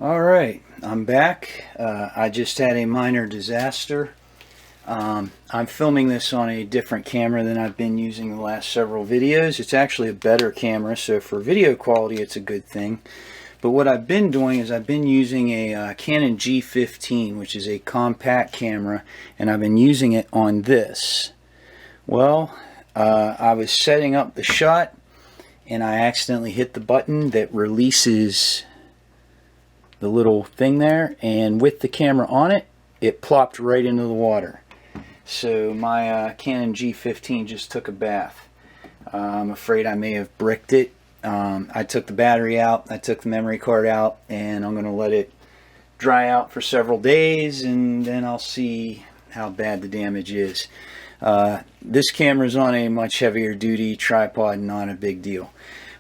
Alright, I'm back. I just had a minor disaster. I'm filming this on a different camera than I've been using the last several videos. It's actually a better camera, so for video quality it's a good thing. But what I've been doing is I've been using a Canon G15, which is a compact camera, and I've been using it on this. Well, I was setting up the shot and I accidentally hit the button that releases the little thing there, and with the camera on it, it plopped right into the water. So my Canon G15 just took a bath. I'm afraid I may have bricked it. I took the battery out, I took the memory card out, and I'm going to let it dry out for several days, and then I'll see how bad the damage is. This camera is on a much heavier duty tripod, not a big deal.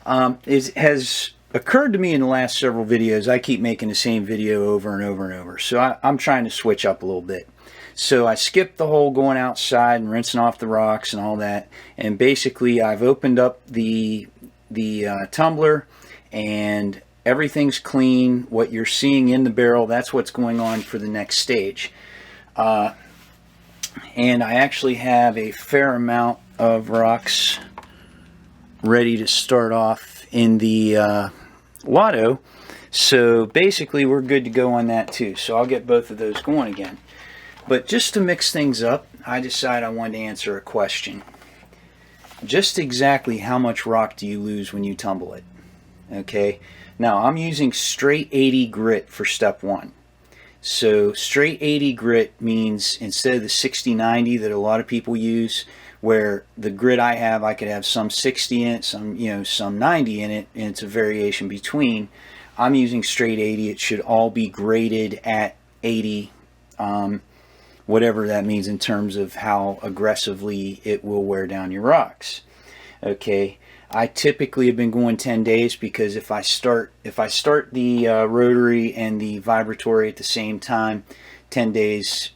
It has occurred to me in the last several videos, I keep making the same video over and over and over. So I'm trying to switch up a little bit. So I skipped the whole going outside and rinsing off the rocks and all that. And basically I've opened up the tumbler and everything's clean. What you're seeing in the barrel, that's what's going on for the next stage. And I actually have a fair amount of rocks ready to start off in the LotO, so basically we're good to go on that too. So I'll get both of those going again. But just to mix things up, I decided I wanted to answer a question. Just exactly how much rock do you lose when you tumble it? Okay, now I'm using straight 80 grit for step one. So straight 80 grit means instead of the 60-90 that a lot of people use, where the grit I have, I could have some 60 in it, some 90 in it, and it's a variation between. I'm using straight 80. It should all be graded at 80, whatever that means in terms of how aggressively it will wear down your rocks. Okay, I typically have been going 10 days because if I start the rotary and the vibratory at the same time, 10 days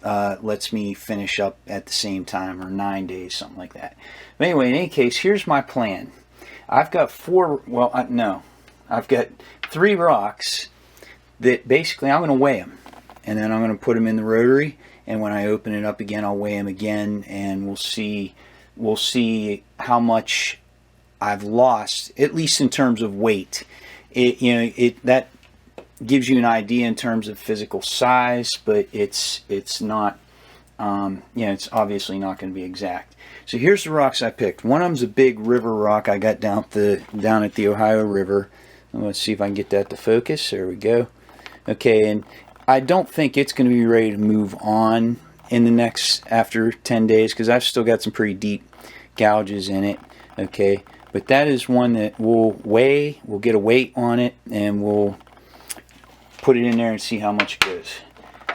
lets me finish up at the same time, or 9 days, something like that. But anyway, in any case, here's my plan. I've got I've got 3 rocks that basically I'm going to weigh them, and then I'm going to put them in the rotary, and when I open it up again, I'll weigh them again, and we'll see how much I've lost, at least in terms of weight. That gives you an idea in terms of physical size, but it's not it's obviously not going to be exact. So here's the rocks I picked. One of them's a big river rock I got down at the Ohio River. Let's see if I can get that to focus. There we go. Okay, and I don't think it's going to be ready to move on in the next after 10 days because I've still got some pretty deep gouges in it. Okay, but that is one that we'll weigh. We'll get a weight on it and we'll put it in there and see how much it goes.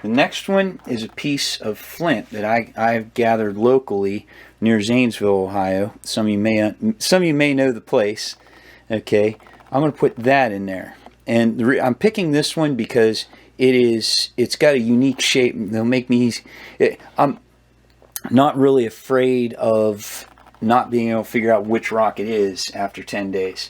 The next one is a piece of flint that I've gathered locally near Zanesville, Ohio. Some of you may know the place. Okay, I'm going to put that in there, and I'm picking this one because it's got a unique shape. They'll make me. I'm not really afraid of not being able to figure out which rock it is after 10 days.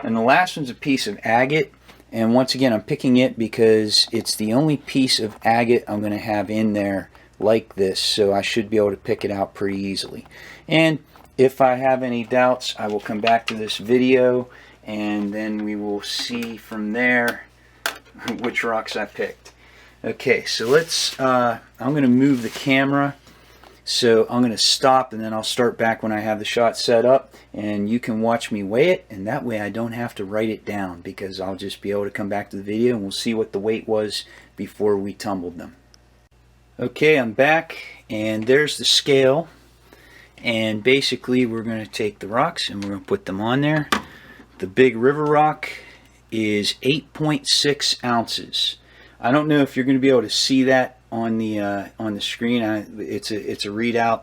And the last one's a piece of agate. And once again, I'm picking it because it's the only piece of agate I'm going to have in there like this, so I should be able to pick it out pretty easily. And if I have any doubts, I will come back to this video, and then we will see from there which rocks I picked. Okay, so I'm going to move the camera. So I'm going to stop, and then I'll start back when I have the shot set up, and you can watch me weigh it, and that way I don't have to write it down because I'll just be able to come back to the video and we'll see what the weight was before we tumbled them. Okay, I'm back, and there's the scale, and basically we're going to take the rocks and we're going to put them on there. The big river rock is 8.6 ounces. I don't know if you're going to be able to see that on the screen. It's a readout.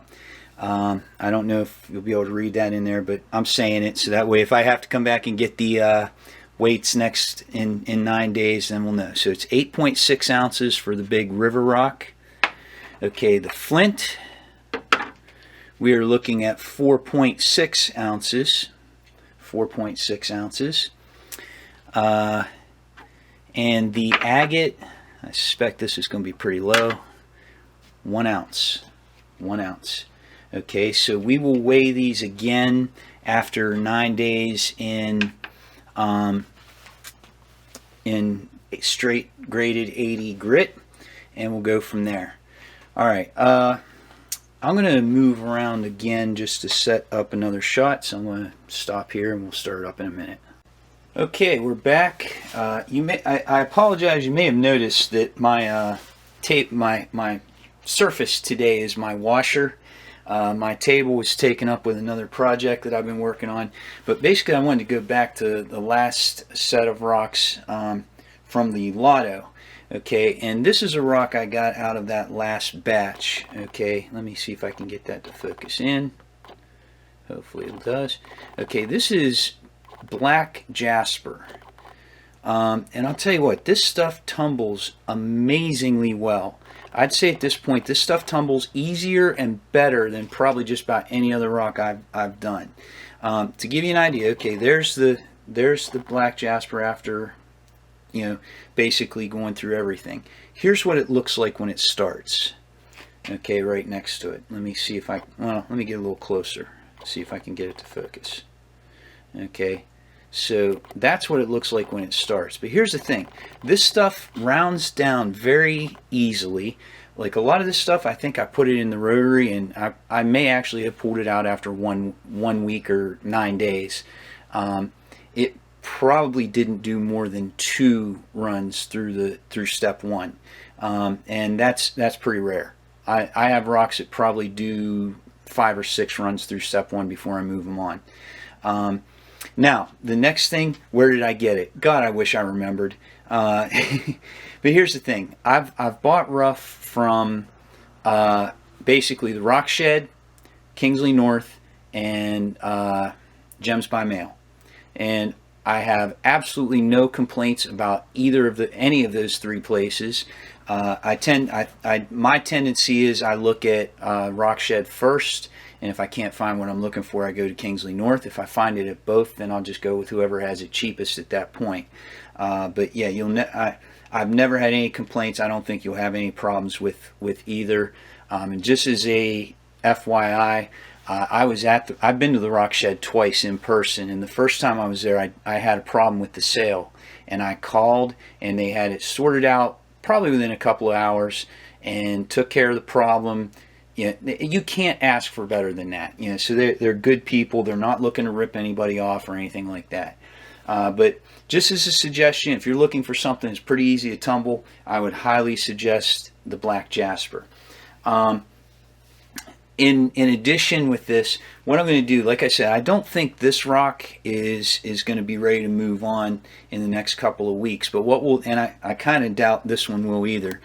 I don't know if you'll be able to read that in there, but I'm saying it so that way if I have to come back and get the weights next in 9 days, then we'll know. So it's 8.6 ounces for the big river rock. Okay, the flint, we are looking at 4.6 ounces. 4.6 ounces. And the agate, I suspect this is going to be pretty low, 1 ounce. 1 ounce. Okay, so we will weigh these again after 9 days in straight graded 80 grit, and we'll go from there. All right, I'm going to move around again just to set up another shot, so I'm going to stop here and we'll start up in a minute. Okay, we're back. I apologize. You may have noticed that my my surface today is my washer. My table was taken up with another project that I've been working on, but basically I wanted to go back to the last set of rocks from the LotO. Okay, and this is a rock I got out of that last batch. Okay, let me see if I can get that to focus in. Hopefully it does. Okay, this is black Jasper. And I'll tell you what, this stuff tumbles amazingly well. I'd say at this point, this stuff tumbles easier and better than probably just about any other rock I've done. To give you an idea, okay, there's the black Jasper after, you know, basically going through everything. Here's what it looks like when it starts. Okay, right next to it. Let me see if let me get a little closer. See if I can get it to focus. Okay, so that's what it looks like when it starts. But here's the thing, this stuff rounds down very easily. Like a lot of this stuff, I think I put it in the rotary, and I may actually have pulled it out after one week or 9 days. It probably didn't do more than 2 runs through step 1, and that's pretty rare. I have rocks that probably do 5 or 6 runs through step 1 before I move them on. Now, the next thing, where did I get it? God, I wish I remembered. But here's the thing. I've bought rough from basically the Rock Shed, Kingsley North, and Gems by Mail. And I have absolutely no complaints about any of those 3 places. My tendency is I look at Rock Shed first, and if I can't find what I'm looking for, I go to Kingsley North. If I find it at both, then I'll just go with whoever has it cheapest at that point. But yeah, I've never had any complaints. I don't think you'll have any problems with either. And just as a FYI, I've been to the Rock Shed twice in person, and the first time I was there, I had a problem with the sale, and I called, and they had it sorted out probably within a couple of hours, and took care of the problem. You can't ask for better than that. So they're good people. They're not looking to rip anybody off or anything like that. But just as a suggestion, if you're looking for something that's pretty easy to tumble, I would highly suggest the black Jasper. In addition with this, what I'm going to do, like I said, I don't think this rock is going to be ready to move on in the next couple of weeks. But I kind of doubt this one will either.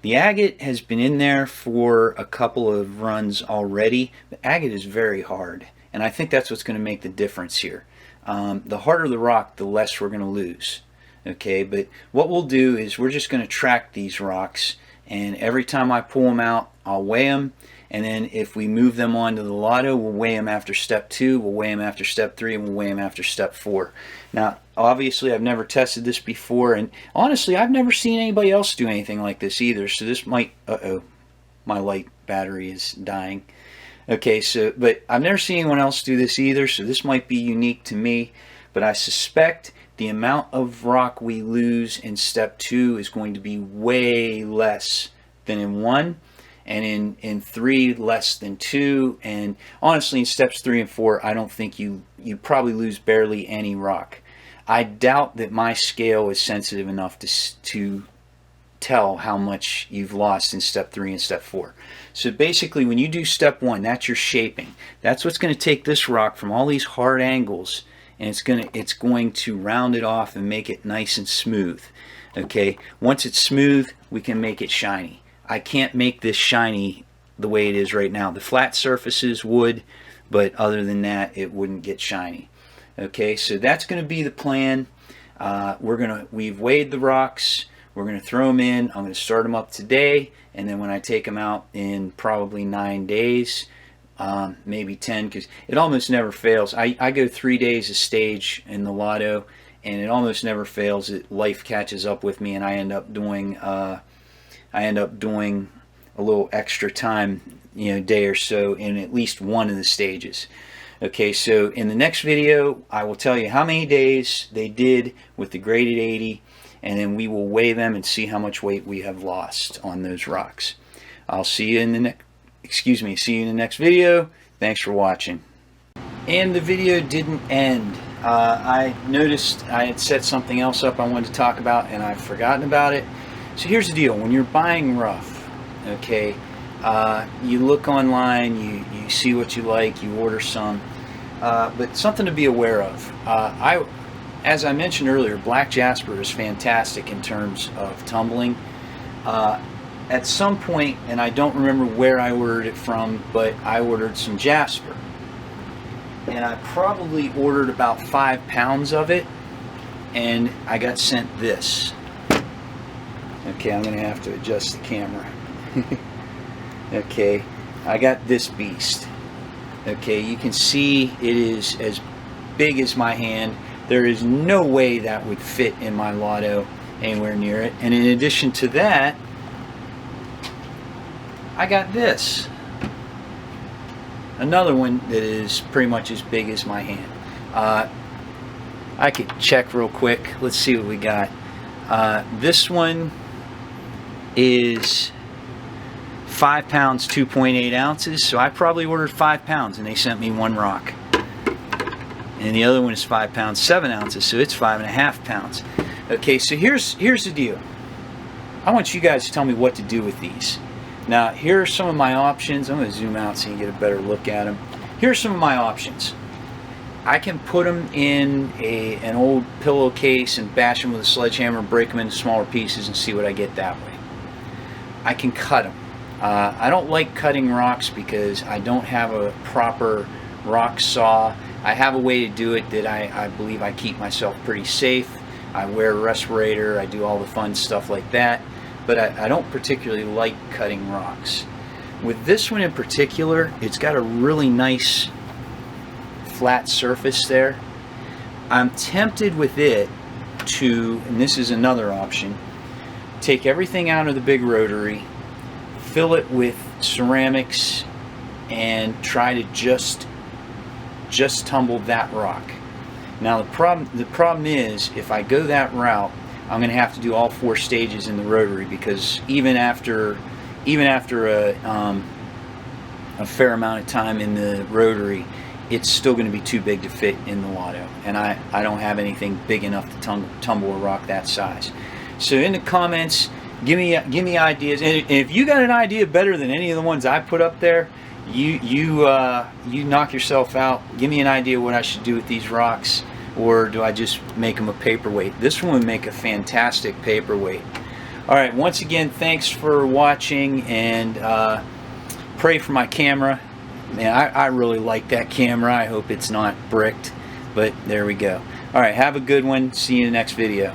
The agate has been in there for a couple of runs already. The agate is very hard, and I think that's what's going to make the difference here. The harder the rock, the less we're going to lose. Okay, but what we'll do is we're just going to track these rocks, and every time I pull them out, I'll weigh them, and then if we move them on to the LotO, we'll weigh them after step 2, we'll weigh them after step 3, and we'll weigh them after step 4. Now, obviously, I've never tested this before, and honestly, I've never seen anybody else do anything like this either, so this might, my light battery is dying. Okay, but I've never seen anyone else do this either, so this might be unique to me, but I suspect the amount of rock we lose in step 2 is going to be way less than in 1, and in 3 less than 2, and honestly in steps 3 and 4 I don't think you probably lose barely any rock. I doubt that my scale is sensitive enough to tell how much you've lost in step 3 and step 4. So basically when you do step 1, that's your shaping. That's what's going to take this rock from all these hard angles, and it's going to round it off and make it nice and smooth. Okay, once it's smooth, we can make it shiny. I can't make this shiny the way it is right now. The flat surfaces would, but other than that, it wouldn't get shiny. Okay, so that's going to be the plan. We've weighed the rocks. We're going to throw them in. I'm going to start them up today, and then when I take them out in probably 9 days, maybe 10, because it almost never fails. I go 3 days a stage in the LotO, and it almost never fails. Life catches up with me, and I end up doing a little extra time, day or so in at least one of the stages. Okay, so in the next video, I will tell you how many days they did with the graded 80, and then we will weigh them and see how much weight we have lost on those rocks. I'll see you in the next video. Thanks for watching. And the video didn't end. I noticed I had set something else up I wanted to talk about, and I've forgotten about it. So here's the deal: when you're buying rough, okay, you look online, you see what you like, you order some, but something to be aware of. As I mentioned earlier, black Jasper is fantastic in terms of tumbling. At some point, and I don't remember where I ordered it from, but I ordered some Jasper, and I probably ordered about 5 pounds of it, and I got sent this. Okay, I'm gonna have to adjust the camera. Okay, I got this beast. Okay, you can see it is as big as my hand. There is no way that would fit in my LotO anywhere near it. And in addition to that, I got this. Another one that is pretty much as big as my hand. I could check real quick. Let's see what we got. This one is 5 pounds, 2.8 ounces. So I probably ordered 5 pounds and they sent me 1 rock. And the other one is 5 pounds, 7 ounces. So it's 5.5 pounds. Okay, so here's the deal. I want you guys to tell me what to do with these. Now, here are some of my options. I'm going to zoom out so you can get a better look at them. Here are some of my options. I can put them in an old pillowcase and bash them with a sledgehammer, break them into smaller pieces, and see what I get that way. I can cut them. I don't like cutting rocks because I don't have a proper rock saw. I have a way to do it that I believe I keep myself pretty safe. I wear a respirator. I do all the fun stuff like that. But I don't particularly like cutting rocks. With this one in particular, it's got a really nice flat surface there. I'm tempted with it to, and this is another option, take everything out of the big rotary, fill it with ceramics, and try to just tumble that rock. Now the problem is, if I go that route, I'm going to have to do all 4 stages in the rotary, because even after a fair amount of time in the rotary, it's still going to be too big to fit in the LotO, and I don't have anything big enough to tumble a rock that size. So in the comments, give me ideas, and if you got an idea better than any of the ones I put up there, you knock yourself out. Give me an idea what I should do with these rocks. Or do I just make them a paperweight? This one would make a fantastic paperweight. Alright, once again, thanks for watching, and pray for my camera. Man, I really like that camera. I hope it's not bricked, but there we go. Alright, have a good one. See you in the next video.